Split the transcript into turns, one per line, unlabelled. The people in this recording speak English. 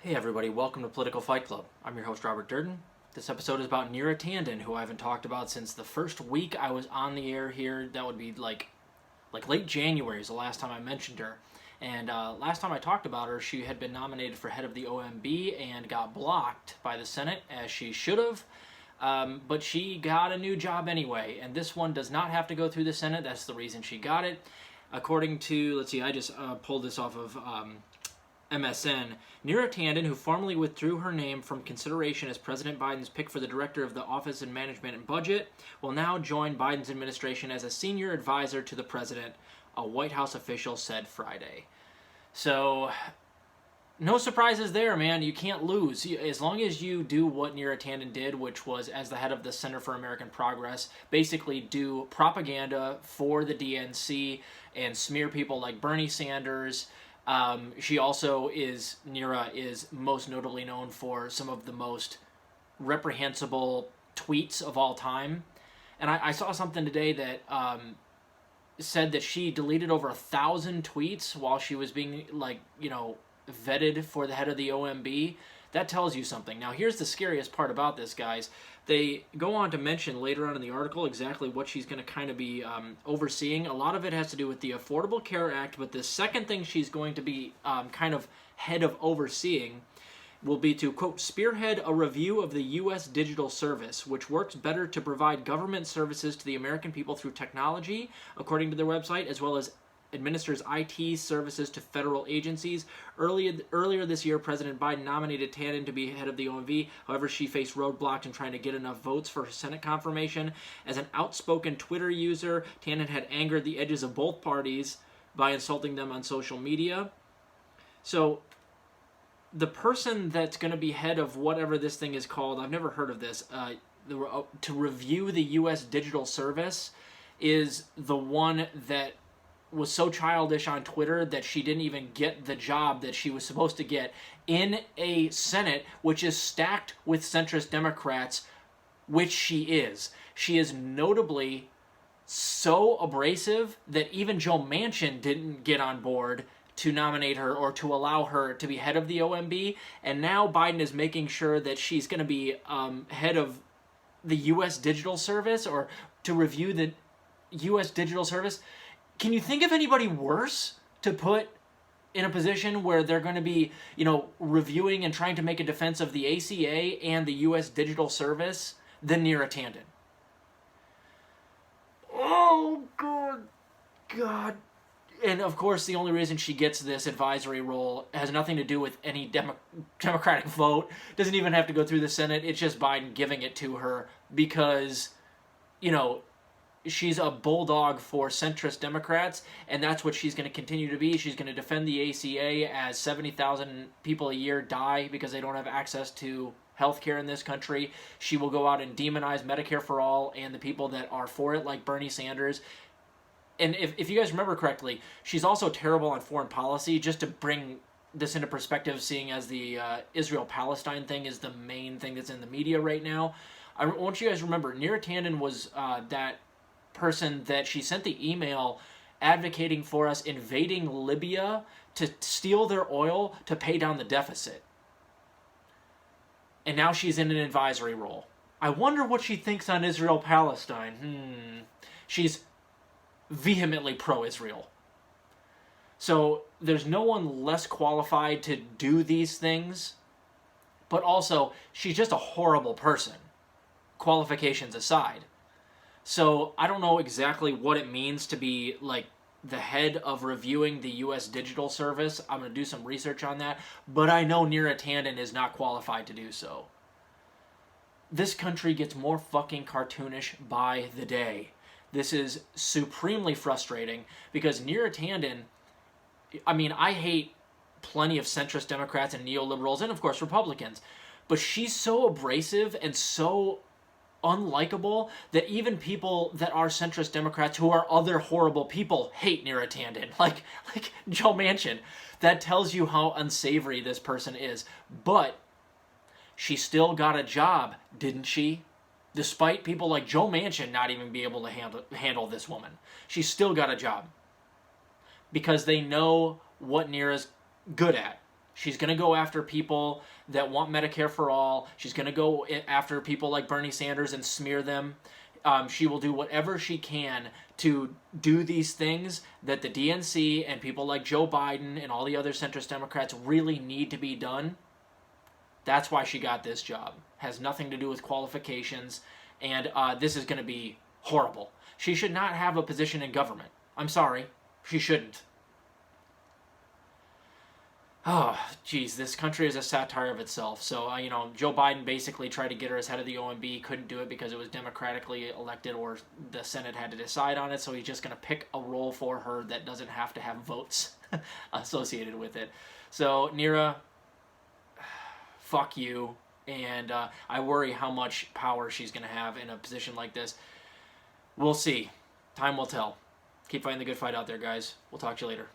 Hey everybody, welcome to Political Fight Club. I'm your host Robert Durden. This episode is about Neera Tanden, who I haven't talked about since the first week I was on the air here. That would be like late January is the last time I mentioned her. And last time I talked about her, she had been nominated for head of the OMB and got blocked by the Senate, as she should have. But she got a new job anyway, and this one does not have to go through the Senate. That's the reason she got it. According to, let's see, I just pulled this off of MSN, Neera Tanden, who formally withdrew her name from consideration as President Biden's pick for the Director of the Office of Management and Budget, will now join Biden's administration as a senior advisor to the President, a White House official said Friday. So, no surprises there, man. You can't lose. As long as you do what Neera Tanden did, which was, as the head of the Center for American Progress, basically do propaganda for the DNC and smear people like Bernie Sanders. She also Neera is most notably known for some of the most reprehensible tweets of all time. And I saw something today that said that she deleted over 1,000 tweets while she was being, vetted for the head of the OMB. That tells you something. Now, here's the scariest part about this, guys. They go on to mention later on in the article exactly what she's going to kind of be overseeing. A lot of it has to do with the Affordable Care Act, but the second thing she's going to be kind of head of overseeing will be to, quote, spearhead a review of the U.S. digital service, which works better to provide government services to the American people through technology, according to their website, as well as administers IT services to federal agencies. Earlier this year, President Biden nominated Tanden to be head of the OMB. However, she faced roadblocks in trying to get enough votes for Senate confirmation. As an outspoken Twitter user, Tanden had angered the edges of both parties by insulting them on social media. So, the person that's going to be head of whatever this thing is called, I've never heard of this, to review the U.S. digital service, is the one that was so childish on Twitter that she didn't even get the job that she was supposed to get in a Senate which is stacked with centrist Democrats, which she is. She is notably so abrasive that even Joe Manchin didn't get on board to nominate her or to allow her to be head of the OMB, and now Biden is making sure that she's going to be head of the U.S. Digital Service, or to review the U.S. Digital Service. Can you think of anybody worse to put in a position where they're going to be, reviewing and trying to make a defense of the ACA and the U.S. Digital Service than Neera Tanden? Oh, God. And, of course, the only reason she gets this advisory role has nothing to do with any Democratic vote. Doesn't even have to go through the Senate. It's just Biden giving it to her because, she's a bulldog for centrist Democrats, and that's what she's going to continue to be. She's going to defend the ACA as 70,000 people a year die because they don't have access to health care in this country. She will go out and demonize Medicare for All and the people that are for it, like Bernie Sanders. And if you guys remember correctly, she's also terrible on foreign policy. Just to bring this into perspective, seeing as the Israel-Palestine thing is the main thing that's in the media right now, I want you guys to remember, Neera Tanden was that person that she sent the email advocating for us invading Libya to steal their oil to pay down the deficit. And now she's in an advisory role. I wonder what she thinks on Israel-Palestine. She's vehemently pro-Israel. So there's no one less qualified to do these things, but also she's just a horrible person, qualifications aside. So I don't know exactly what it means to be like the head of reviewing the U.S. Digital Service. I'm going to do some research on that, but I know Neera Tanden is not qualified to do so. This country gets more fucking cartoonish by the day. This is supremely frustrating because Neera Tanden, I hate plenty of centrist Democrats and neoliberals and, of course, Republicans, but she's so abrasive and so unlikable that even people that are centrist Democrats who are other horrible people hate Neera Tanden, like Joe Manchin. That tells you how unsavory this person is. But she still got a job, didn't she? Despite people like Joe Manchin not even be able to handle this woman. She still got a job. Because they know what Neera's good at. She's going to go after people that want Medicare for all. She's going to go after people like Bernie Sanders and smear them. She will do whatever she can to do these things that the DNC and people like Joe Biden and all the other centrist Democrats really need to be done. That's why she got this job. Has nothing to do with qualifications, and this is going to be horrible. She should not have a position in government. I'm sorry. She shouldn't. Oh, geez, this country is a satire of itself. So, Joe Biden basically tried to get her as head of the OMB, couldn't do it because it was democratically elected or the Senate had to decide on it, so he's just going to pick a role for her that doesn't have to have votes associated with it. So, Neera, fuck you, and I worry how much power she's going to have in a position like this. We'll see. Time will tell. Keep fighting the good fight out there, guys. We'll talk to you later.